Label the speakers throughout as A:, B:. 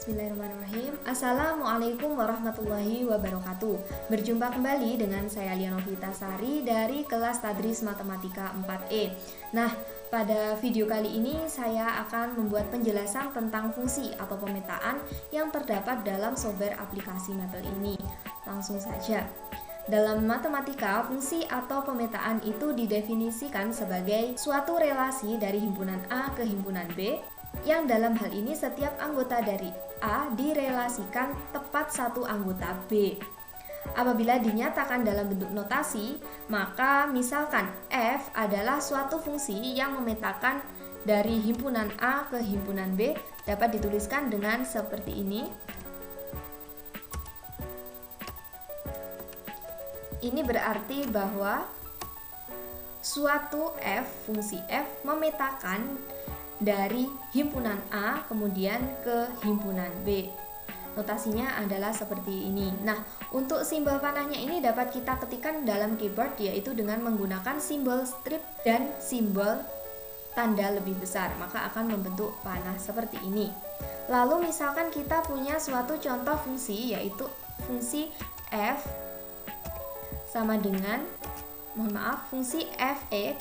A: Bismillahirrahmanirrahim. Assalamualaikum warahmatullahi wabarakatuh. Berjumpa kembali dengan saya Lianovita Sari dari kelas Tadris Matematika 4E. Nah, pada video kali ini saya akan membuat penjelasan tentang fungsi atau pemetaan yang terdapat dalam software aplikasi Maple ini. Langsung saja. Dalam matematika, fungsi atau pemetaan itu didefinisikan sebagai suatu relasi dari himpunan A ke himpunan B, yang dalam hal ini setiap anggota dari A direlasikan tepat satu anggota B. Apabila dinyatakan dalam bentuk notasi, maka misalkan F adalah suatu fungsi yang memetakan dari himpunan A ke himpunan B, dapat dituliskan dengan seperti ini. Ini berarti bahwa suatu F, fungsi F memetakan dari himpunan A kemudian ke himpunan B. Notasinya adalah seperti ini. Nah, untuk simbol panahnya ini dapat kita ketikkan dalam keyboard, yaitu dengan menggunakan simbol strip dan simbol tanda lebih besar, maka akan membentuk panah seperti ini. Lalu misalkan kita punya suatu contoh fungsi, yaitu fungsi F sama dengan, fungsi fx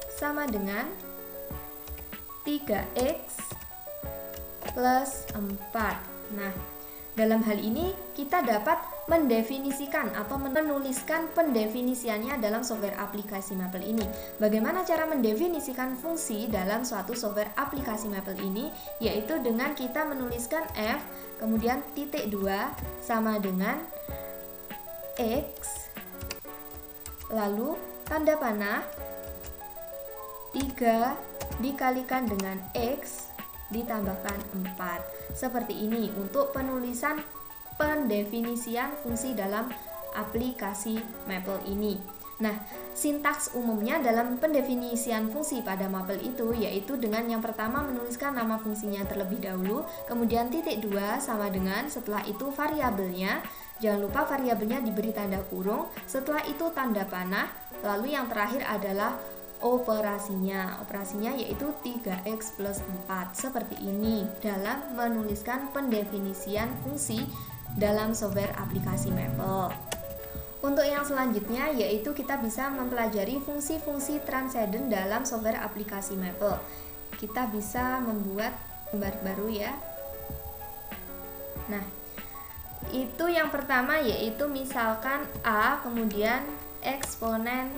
A: sama dengan 3x plus 4. Nah, dalam hal ini kita dapat mendefinisikan atau menuliskan pendefinisiannya dalam software aplikasi Maple ini. Bagaimana cara mendefinisikan fungsi dalam suatu software aplikasi Maple ini? Yaitu dengan kita menuliskan f, kemudian titik 2 sama dengan x, lalu tanda panah 3 dikalikan dengan X ditambahkan 4. Seperti ini untuk penulisan pendefinisian fungsi dalam aplikasi Maple ini. Nah, sintaks umumnya dalam pendefinisian fungsi pada Maple itu yaitu dengan yang pertama menuliskan nama fungsinya terlebih dahulu, kemudian titik 2 sama dengan, setelah itu variabelnya, jangan lupa variabelnya diberi tanda kurung, setelah itu tanda panah, lalu yang terakhir adalah operasinya yaitu 3x plus 4. Seperti ini dalam menuliskan pendefinisian fungsi dalam software aplikasi Maple. Untuk yang selanjutnya yaitu kita bisa mempelajari fungsi-fungsi transcendent dalam software aplikasi Maple. Kita bisa membuat gambar baru ya. Nah, itu yang pertama yaitu misalkan A kemudian eksponen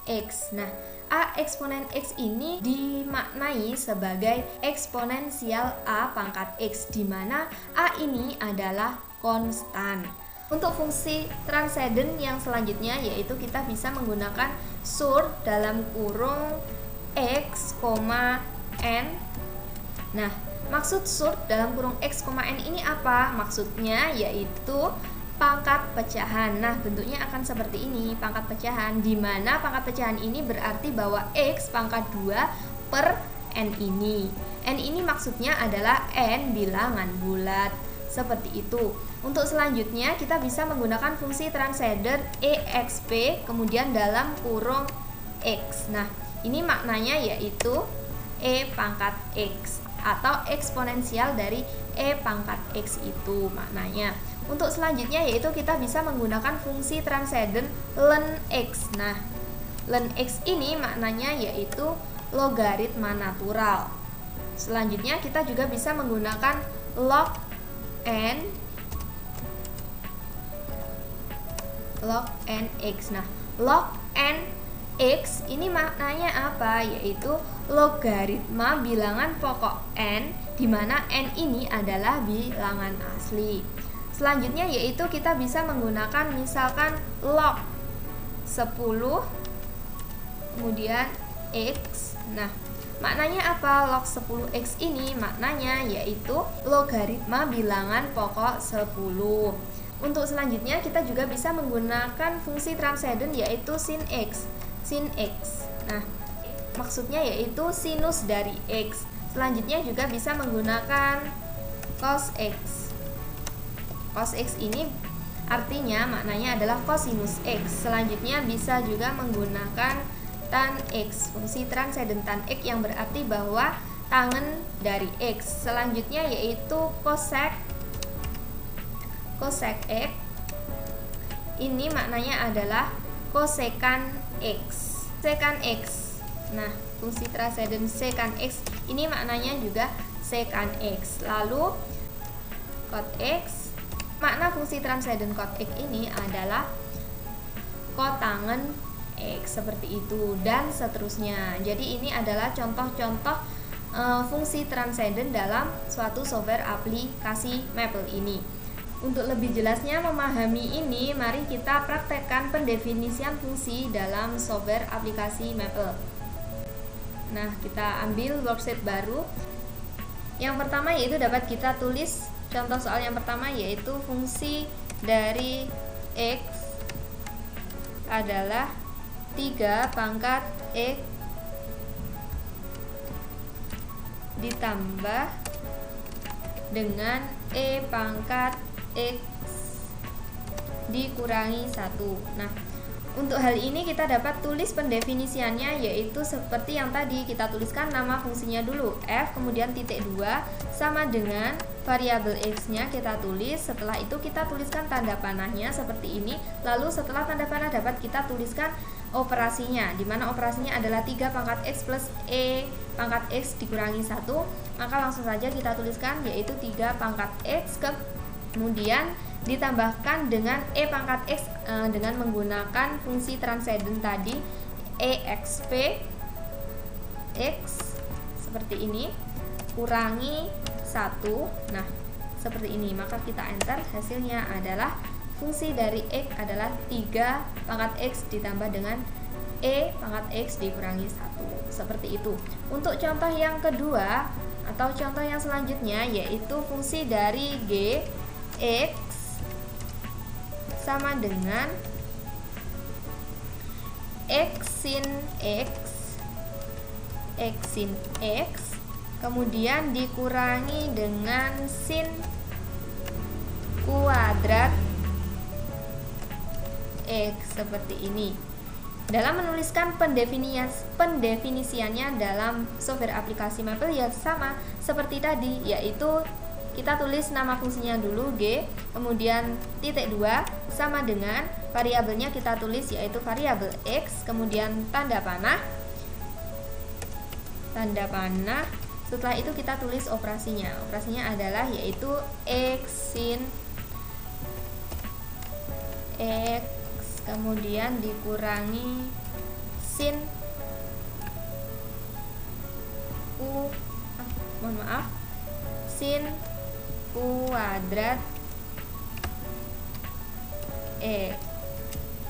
A: X. Nah, A eksponen X ini dimaknai sebagai eksponensial A pangkat X, di mana A ini adalah konstan. Untuk fungsi transcendent yang selanjutnya yaitu kita bisa menggunakan sur dalam kurung X, N. Nah, maksud sur dalam kurung X, N ini apa? Maksudnya yaitu pangkat pecahan. Nah, bentuknya akan seperti ini, pangkat pecahan, di mana pangkat pecahan ini berarti bahwa X pangkat 2 per N ini. N ini maksudnya adalah N bilangan bulat. Seperti itu. Untuk selanjutnya kita bisa menggunakan fungsi transcendent EXP kemudian dalam kurung X. Nah, ini maknanya yaitu E pangkat X atau eksponensial dari E pangkat X itu maknanya. Untuk selanjutnya yaitu kita bisa menggunakan fungsi transcendent ln X. Nah, ln X ini maknanya yaitu logaritma natural. Selanjutnya kita juga bisa menggunakan log n X. Nah, log n X ini maknanya apa? Yaitu logaritma bilangan pokok n, di mana n ini adalah bilangan asli. Selanjutnya yaitu kita bisa menggunakan misalkan log 10 kemudian X. Nah, maknanya apa log 10X ini? Maknanya yaitu logaritma bilangan pokok 10. Untuk selanjutnya kita juga bisa menggunakan fungsi transcendent yaitu sin X. Nah, maksudnya yaitu sinus dari X. Selanjutnya juga bisa menggunakan cos X. Cos X ini artinya maknanya adalah cosinus X. Selanjutnya bisa juga menggunakan tan X, fungsi transcendent tan X yang berarti bahwa tangen dari X. Selanjutnya yaitu cosec X. Ini maknanya adalah kosekan X. Sekan X. Nah, fungsi transenden sekan X ini maknanya juga sekan X. Lalu cot X, makna fungsi transenden cot X ini adalah kotangen X, seperti itu, dan seterusnya. Jadi ini adalah contoh-contoh fungsi transenden dalam suatu software aplikasi Maple ini. Untuk lebih jelasnya memahami ini, mari kita praktekkan pendefinisian fungsi dalam software aplikasi Maple. Nah, kita ambil worksheet baru. Yang pertama yaitu dapat kita tulis contoh soal yang pertama, yaitu fungsi dari X adalah 3 pangkat X ditambah dengan E pangkat X dikurangi 1. Nah, untuk hal ini kita dapat tulis pendefinisiannya, yaitu seperti yang tadi kita tuliskan nama fungsinya dulu, f, kemudian titik 2 sama dengan variabel x-nya kita tulis. Setelah itu kita tuliskan tanda panahnya seperti ini. Lalu setelah tanda panah dapat kita tuliskan operasinya, di mana operasinya adalah 3 pangkat x plus e pangkat x dikurangi 1. Maka langsung saja kita tuliskan, yaitu 3 pangkat x kemudian ditambahkan dengan e pangkat x dengan menggunakan fungsi transenden tadi, exp x seperti ini kurangi 1. Nah, seperti ini. Maka kita enter, hasilnya adalah fungsi dari x adalah 3 pangkat x ditambah dengan e pangkat x dikurangi 1. Seperti itu. Untuk contoh yang kedua atau contoh yang selanjutnya, yaitu fungsi dari g x sama dengan x sin x kemudian dikurangi dengan sin kuadrat x, seperti ini. Dalam menuliskan pendefinisiannya dalam software aplikasi Maple ya sama seperti tadi, yaitu kita tulis nama fungsinya dulu g, kemudian titik 2 sama dengan variabelnya kita tulis, yaitu variabel x, kemudian tanda panah. Setelah itu kita tulis operasinya. Operasinya adalah yaitu x sin x kemudian dikurangi sin sin kuadrat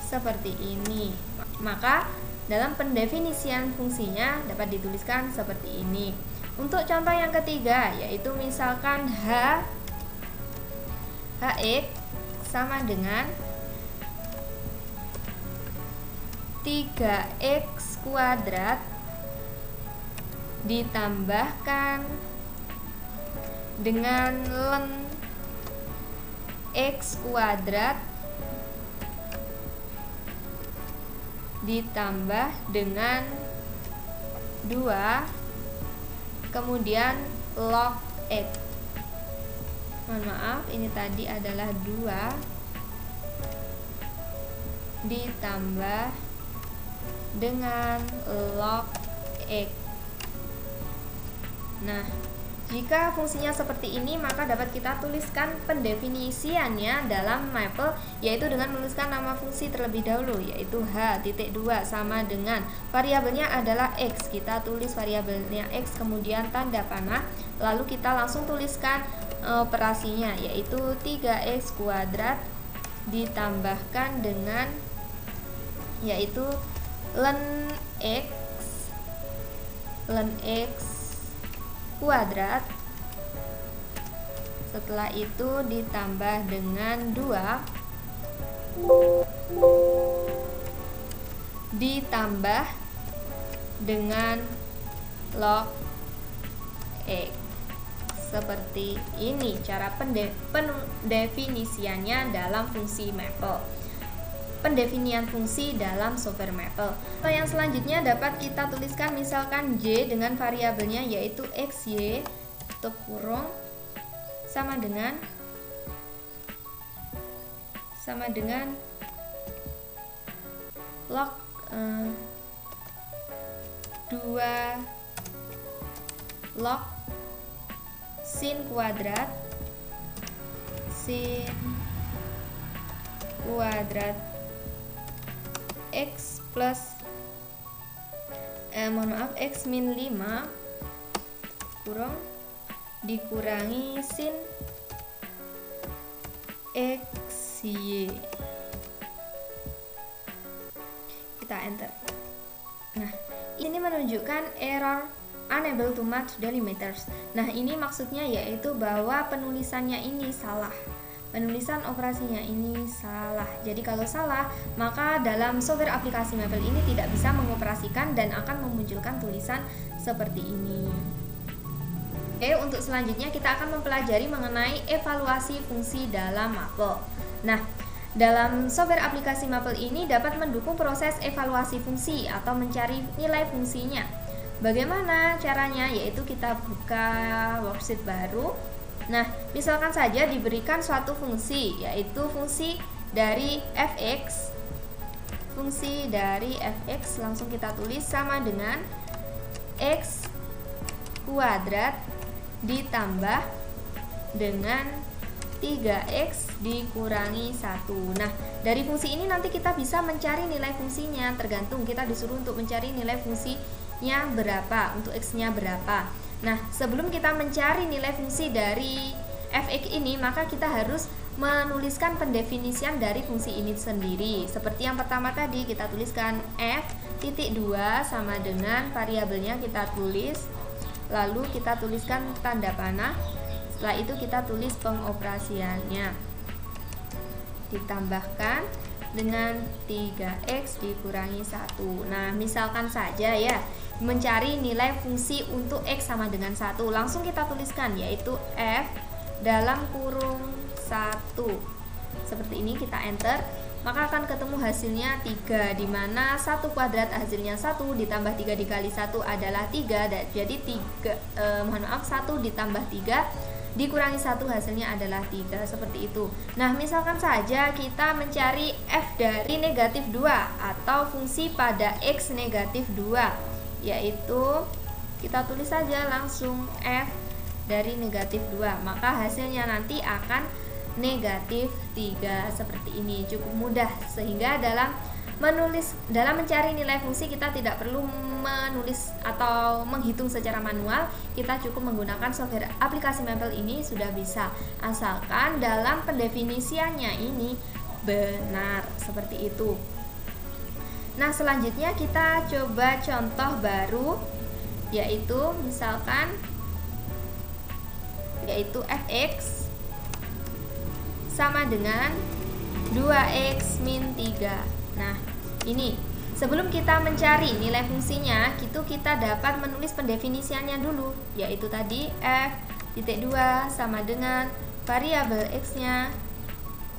A: seperti ini. Maka dalam pendefinisian fungsinya dapat dituliskan seperti ini. Untuk contoh yang ketiga, yaitu misalkan hx sama dengan 3x kuadrat ditambahkan dengan ln x kuadrat ditambah dengan 2 kemudian log x. Mohon maaf, ini tadi adalah 2 ditambah dengan log x. Nah, jika fungsinya seperti ini, maka dapat kita tuliskan pendefinisiannya dalam Maple, yaitu dengan menuliskan nama fungsi terlebih dahulu, yaitu h.2 sama dengan variabelnya adalah x. Kita tulis variabelnya x, kemudian tanda panah, lalu kita langsung tuliskan operasinya, yaitu 3x kuadrat ditambahkan dengan yaitu ln x kuadrat. Setelah itu ditambah dengan 2 ditambah dengan log x. Seperti ini cara pendefinisiannya dalam fungsi Maple. pendefinian fungsi dalam software Maple. Yang selanjutnya dapat kita tuliskan misalkan Y dengan variabelnya yaitu XY tutup kurung sama dengan log 2 log sin kuadrat X plus X min 5 kurang dikurangi sin XY. Kita enter. Nah, ini menunjukkan error unable to match delimiters. Nah, ini maksudnya yaitu bahwa penulisannya ini salah. Penulisan operasinya ini salah. Jadi kalau salah, maka dalam software aplikasi Maple ini tidak bisa mengoperasikan dan akan memunculkan tulisan seperti ini. Oke, untuk selanjutnya kita akan mempelajari mengenai evaluasi fungsi dalam Maple. Nah, dalam software aplikasi Maple ini dapat mendukung proses evaluasi fungsi atau mencari nilai fungsinya. Bagaimana caranya? Yaitu kita buka worksheet baru. Nah, misalkan saja diberikan suatu fungsi, yaitu fungsi dari fx. Fungsi dari fx langsung kita tulis sama dengan x kuadrat ditambah dengan 3x dikurangi 1. Nah, dari fungsi ini nanti kita bisa mencari nilai fungsinya, tergantung kita disuruh untuk mencari nilai fungsinya berapa, untuk x-nya berapa. Nah, sebelum kita mencari nilai fungsi dari fx ini, maka kita harus menuliskan pendefinisian dari fungsi ini sendiri. Seperti yang pertama tadi, kita tuliskan f(2) sama dengan variabelnya kita tulis, lalu kita tuliskan tanda panah. Setelah itu kita tulis pengoperasiannya. Ditambahkan dengan 3x dikurangi 1. Nah, misalkan saja ya, mencari nilai fungsi untuk x sama dengan 1. Langsung kita tuliskan yaitu f dalam kurung 1. Seperti ini, kita enter. Maka akan ketemu hasilnya 3, dimana 1 kuadrat hasilnya 1 ditambah 3 dikali 1 adalah 3. Jadi 1 ditambah 3 dikurangi 1 hasilnya adalah 3, seperti itu. Nah, misalkan saja kita mencari f dari negatif 2 atau fungsi pada x negatif 2, yaitu kita tulis saja langsung f dari negatif 2, maka hasilnya nanti akan negatif 3, seperti ini. Cukup mudah, sehingga dalam mencari nilai fungsi kita tidak perlu menulis atau menghitung secara manual. Kita cukup menggunakan software aplikasi Maple ini sudah bisa, asalkan dalam pendefinisiannya ini benar, seperti itu. Nah, selanjutnya kita coba contoh baru, yaitu misalkan fx sama dengan 2x min 3. Nah, ini sebelum kita mencari nilai fungsinya, kita dapat menulis pendefinisiannya dulu, yaitu tadi f(2) sama dengan variabel x-nya.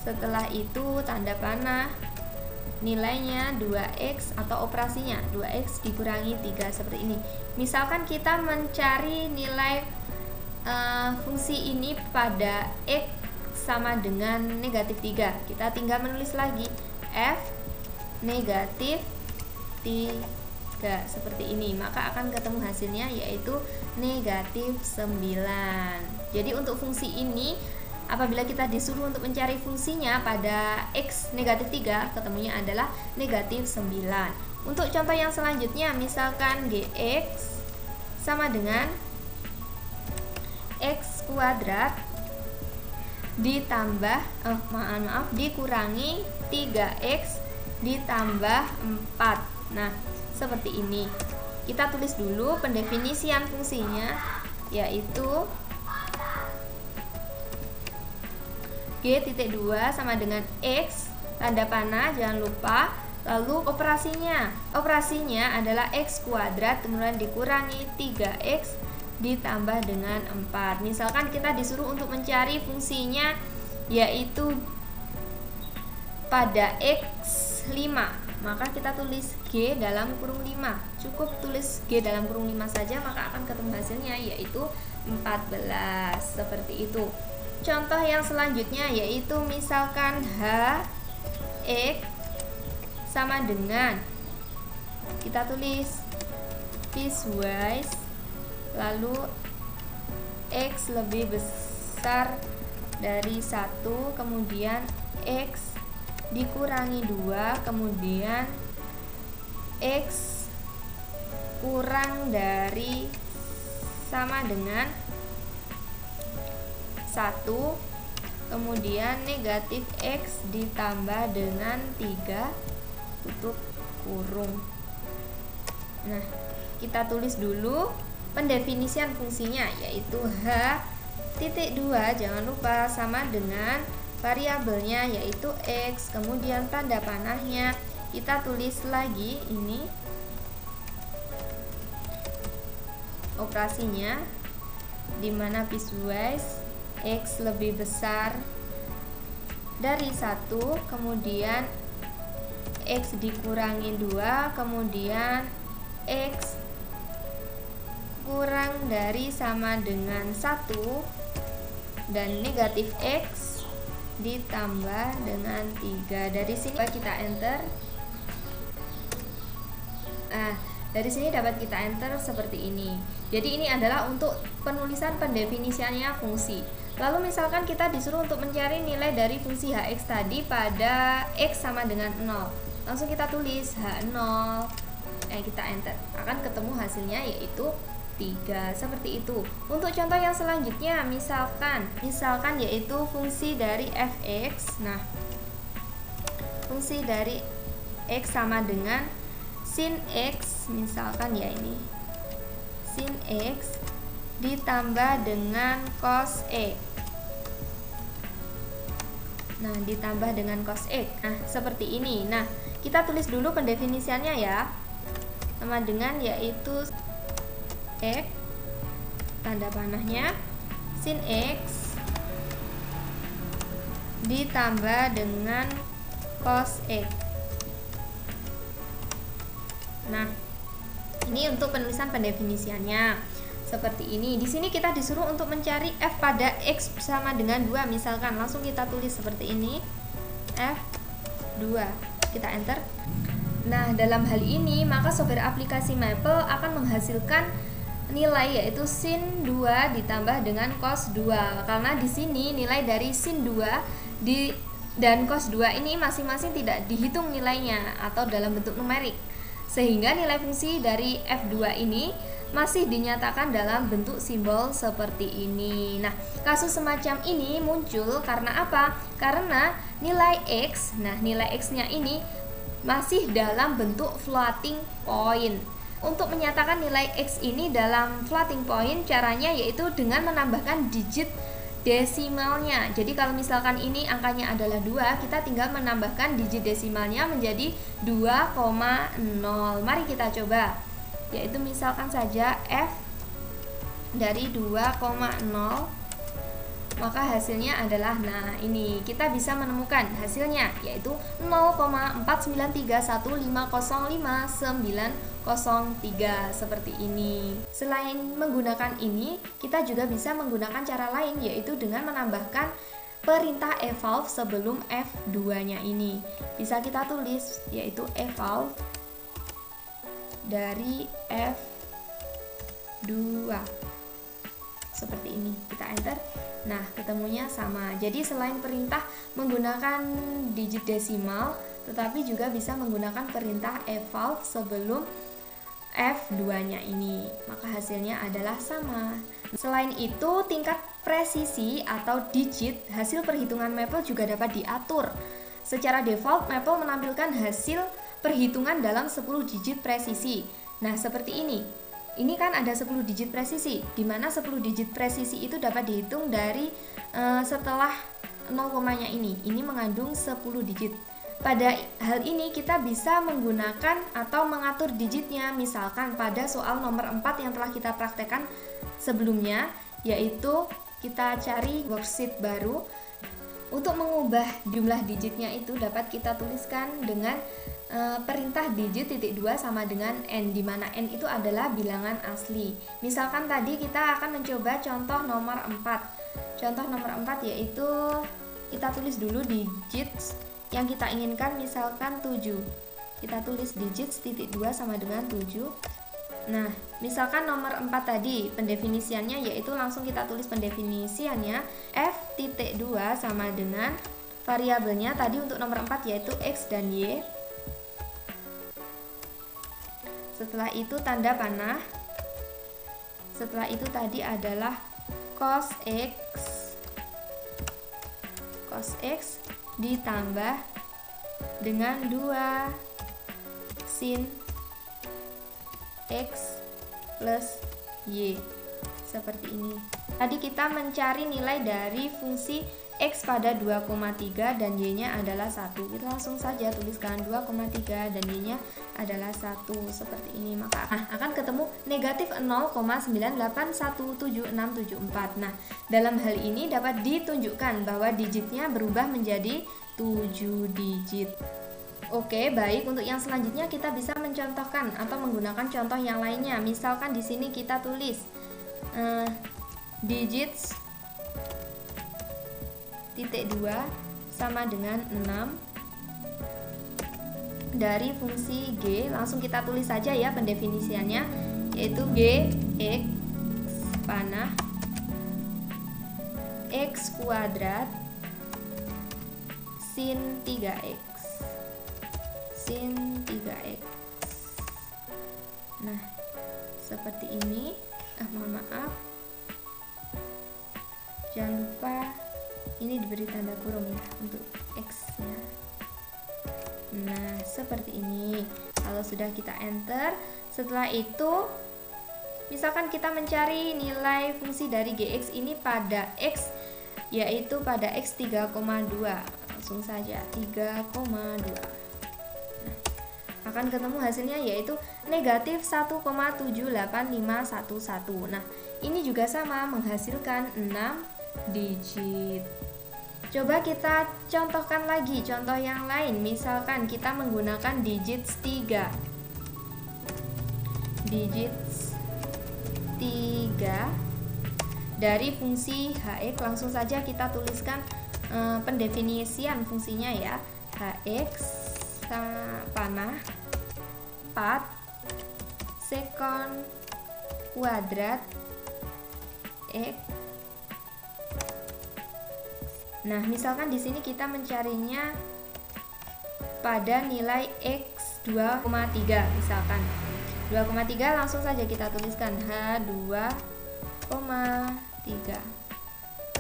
A: Setelah itu tanda panah, nilainya 2x atau operasinya 2x dikurangi 3, seperti ini. Misalkan kita mencari nilai fungsi ini pada x sama dengan negatif 3, kita tinggal menulis lagi f negatif 3, seperti ini, maka akan ketemu hasilnya yaitu negatif 9. Jadi untuk fungsi ini, apabila kita disuruh untuk mencari fungsinya pada x negatif 3, ketemunya adalah negatif 9. Untuk contoh yang selanjutnya, misalkan gx sama dengan x kuadrat ditambah dikurangi 3x ditambah 4. Nah, seperti ini. Kita tulis dulu pendefinisian fungsinya, yaitu g(2) sama dengan x, tanda panah jangan lupa, lalu operasinya adalah x kuadrat kemudian dikurangi 3x ditambah dengan 4. Misalkan kita disuruh untuk mencari fungsinya, yaitu pada x 5, maka kita tulis G dalam kurung 5. Cukup tulis G dalam kurung 5 saja, maka akan ketemu hasilnya yaitu 14. Seperti itu. Contoh yang selanjutnya yaitu misalkan H X sama dengan, kita tulis piecewise, lalu X lebih besar dari 1, kemudian X dikurangi 2, kemudian X kurang dari sama dengan 1, kemudian negatif X ditambah dengan 3 tutup kurung. Nah, kita tulis dulu pendefinisian fungsinya yaitu H.2, jangan lupa sama dengan variabelnya yaitu X, kemudian tanda panahnya kita tulis lagi ini operasinya, dimana piecewise X lebih besar dari 1, kemudian X dikurangi 2, kemudian X kurang dari sama dengan 1, dan negatif X ditambah dengan 3. Dari sini kita enter. Dari sini dapat kita enter seperti ini. Jadi ini adalah untuk penulisan pendefinisiannya fungsi. Lalu misalkan kita disuruh untuk mencari nilai dari fungsi Hx tadi pada X sama dengan 0. Langsung kita tulis H0. Kita enter. Akan ketemu hasilnya yaitu 3, seperti itu. Untuk contoh yang selanjutnya misalkan yaitu fungsi dari fx. Nah, fungsi dari x sama dengan sin x, misalkan ya ini sin x ditambah dengan cos x. Nah, ditambah dengan cos x. Nah, seperti ini. Nah, kita tulis dulu pendefinisiannya ya. Sama dengan yaitu X, tanda panahnya sin X ditambah dengan cos X. Nah, ini untuk penulisan pendefinisiannya seperti ini. Di sini kita disuruh untuk mencari f pada X sama dengan 2, misalkan langsung kita tulis seperti ini F2, kita enter. Nah, dalam hal ini maka software aplikasi Maple akan menghasilkan nilai yaitu sin 2 ditambah dengan cos 2, karena di sini nilai dari sin 2 dan cos 2 ini masing-masing tidak dihitung nilainya atau dalam bentuk numerik, sehingga nilai fungsi dari F2 ini masih dinyatakan dalam bentuk simbol seperti ini. Nah, kasus semacam ini muncul karena apa? Karena nilai X, nilai X-nya ini masih dalam bentuk floating point. Untuk menyatakan nilai X ini dalam floating point, caranya yaitu dengan menambahkan digit desimalnya. Jadi kalau misalkan ini angkanya adalah 2, kita tinggal menambahkan digit desimalnya menjadi 2,0. Mari kita coba. Yaitu misalkan saja F dari 2,0, maka hasilnya adalah, nah ini kita bisa menemukan hasilnya yaitu 0,49315050903 seperti ini. Selain menggunakan ini, kita juga bisa menggunakan cara lain yaitu dengan menambahkan perintah evolve sebelum F2-nya ini. Bisa kita tulis yaitu evolve dari F2 seperti ini, kita enter. Nah, ketemunya sama. Jadi selain perintah menggunakan digit desimal, tetapi juga bisa menggunakan perintah evolve sebelum F2-nya ini, maka hasilnya adalah sama. Selain itu, tingkat presisi atau digit hasil perhitungan Maple juga dapat diatur. Secara default, Maple menampilkan hasil perhitungan dalam 10 digit presisi. Nah, seperti ini. Ini kan ada 10 digit presisi, di mana 10 digit presisi itu dapat dihitung dari setelah 0 komanya ini mengandung 10 digit. Pada hal ini kita bisa menggunakan atau mengatur digitnya, misalkan pada soal nomor 4 yang telah kita praktekkan sebelumnya, yaitu kita cari worksheet baru. Untuk mengubah jumlah digitnya itu dapat kita tuliskan dengan perintah digit titik 2 sama dengan n, di mana n itu adalah bilangan asli. Misalkan tadi kita akan mencoba contoh nomor 4. Contoh nomor 4 yaitu kita tulis dulu digit yang kita inginkan, misalkan 7. Kita tulis digit titik 2 sama dengan 7. Nah, misalkan nomor 4 tadi pendefinisiannya yaitu langsung kita tulis pendefinisiannya f titik 2 sama dengan variabelnya tadi untuk nomor 4 yaitu x dan y. Setelah itu tanda panah. Setelah itu tadi adalah cos x ditambah dengan 2 sin x plus y, seperti ini. Tadi kita mencari nilai dari fungsi x pada 2,3 dan y-nya adalah 1. Kita langsung saja tuliskan 2,3 dan y-nya adalah 1, seperti ini. Maka akan ketemu negatif 0,9817674. Nah, dalam hal ini dapat ditunjukkan bahwa digitnya berubah menjadi 7 digit. Oke, baik. Untuk yang selanjutnya kita bisa mencontohkan atau menggunakan contoh yang lainnya. Misalkan di sini kita tulis digits titik 2 sama dengan 6 dari fungsi g. Langsung kita tulis saja ya pendefinisiannya, yaitu g x panah x kuadrat sin 3x sin 3x. Nah, seperti ini. Mohon maaf, jangan lupa ini diberi tanda kurung ya untuk x nya. Nah, seperti ini. Kalau sudah kita enter, setelah itu misalkan kita mencari nilai fungsi dari gx ini pada x, yaitu pada x 3,2. Langsung saja 3,2. Akan ketemu hasilnya yaitu negatif 1,78511. Nah, ini juga sama menghasilkan 6 digit. Coba kita contohkan lagi contoh yang lain. Misalkan kita menggunakan digit 3. Digit 3 dari fungsi hx. Langsung saja kita tuliskan pendefinisian fungsinya ya. Hx panah 4 sekon kuadrat x. Nah, misalkan di sini kita mencarinya pada nilai x 2,3 misalkan. 2,3 langsung saja kita tuliskan H2,3.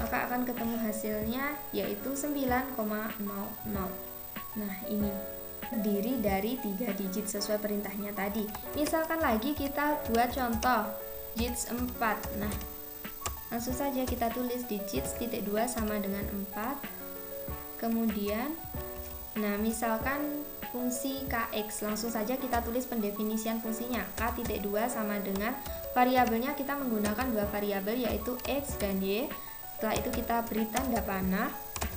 A: Maka akan ketemu hasilnya yaitu 9,00. Nah, ini terdiri dari 3 digit sesuai perintahnya tadi. Misalkan lagi kita buat contoh digits 4. Nah, langsung saja kita tulis digits titik 2 sama dengan 4. Kemudian, nah misalkan fungsi kx, langsung saja kita tulis pendefinisian fungsinya. K titik 2 sama dengan variabelnya kita menggunakan 2 variabel yaitu x dan y. Setelah itu kita beri tanda panah.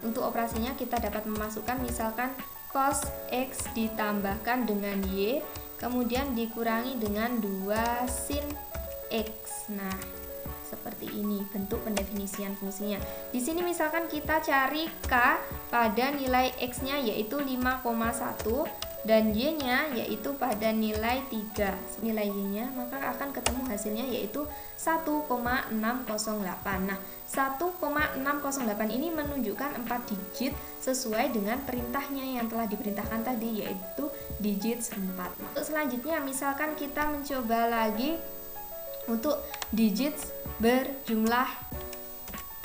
A: Untuk operasinya kita dapat memasukkan misalkan cos x ditambahkan dengan y, kemudian dikurangi dengan 2 sin x. Nah, seperti ini bentuk pendefinisian fungsinya. Di sini misalkan kita cari k pada nilai x-nya yaitu 5,1 dan y-nya yaitu pada nilai 3. Nilai y-nya maka akan ketemu hasilnya yaitu 1,608. Nah, 1,608 ini menunjukkan 4 digit sesuai dengan perintahnya yang telah diperintahkan tadi yaitu digit 4. Untuk selanjutnya misalkan kita mencoba lagi untuk digit berjumlah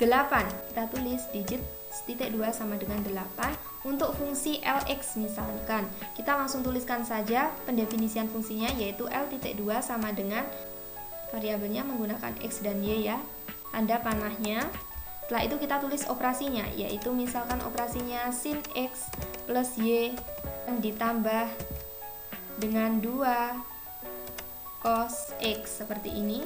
A: 8. Kita tulis digit titik 2 sama dengan 8. Untuk fungsi Lx misalkan, kita langsung tuliskan saja pendefinisian fungsinya yaitu L titik 2 sama dengan variabelnya menggunakan x dan y ya, tanda panahnya. Setelah itu kita tulis operasinya yaitu misalkan operasinya sin x plus y ditambah dengan 2 cos x, seperti ini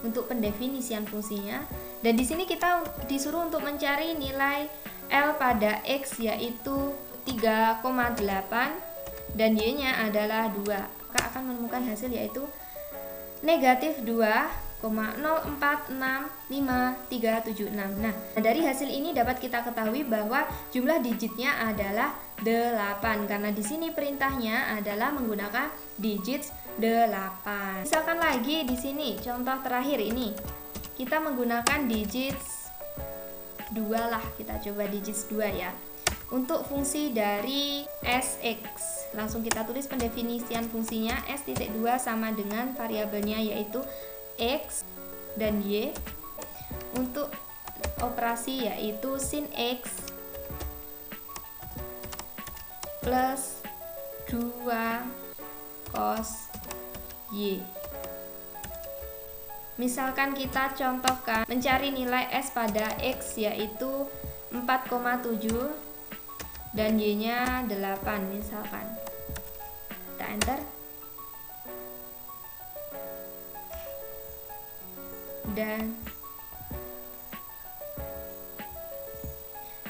A: untuk pendefinisian fungsinya. Dan di sini kita disuruh untuk mencari nilai L pada X yaitu 3,8 dan Y nya adalah 2, maka akan menemukan hasil yaitu negatif 2,04655376. Nah, dari hasil ini dapat kita ketahui bahwa jumlah digitnya adalah 8 karena di sini perintahnya adalah menggunakan digit 8. Misalkan lagi di sini contoh terakhir ini kita menggunakan digit 2 lah, kita coba digit 2 ya. Untuk fungsi dari Sx, langsung kita tulis pendefinisian fungsinya. S.2 sama dengan variabelnya yaitu X dan Y. Untuk operasi yaitu sin X plus 2 cos Y. Misalkan kita contohkan mencari nilai S pada X yaitu 4,7 dan Y nya 8 misalkan. Kita enter.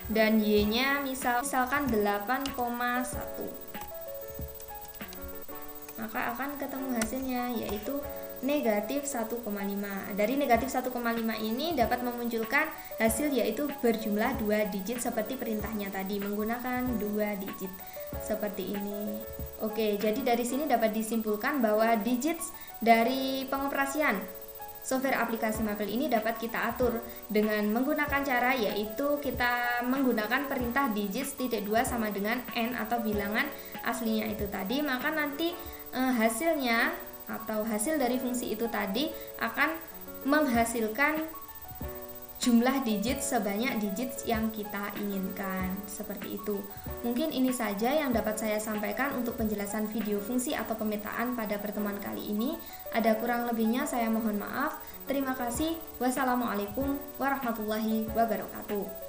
A: Dan Y nya misalkan 8,1, maka akan ketemu hasilnya yaitu negatif 1,5. Dari negatif 1,5 ini dapat memunculkan hasil yaitu berjumlah 2 digit seperti perintahnya tadi, menggunakan 2 digit seperti ini. Oke, jadi dari sini dapat disimpulkan bahwa digit dari pengoperasian software aplikasi Maple ini dapat kita atur dengan menggunakan cara yaitu kita menggunakan perintah digit .2 sama dengan n atau bilangan aslinya itu tadi, maka nanti hasilnya atau hasil dari fungsi itu tadi akan menghasilkan jumlah digit sebanyak digit yang kita inginkan. Seperti itu. Mungkin ini saja yang dapat saya sampaikan untuk penjelasan video fungsi atau pemetaan pada pertemuan kali ini. Ada kurang lebihnya saya mohon maaf. Terima kasih. Wassalamualaikum warahmatullahi wabarakatuh.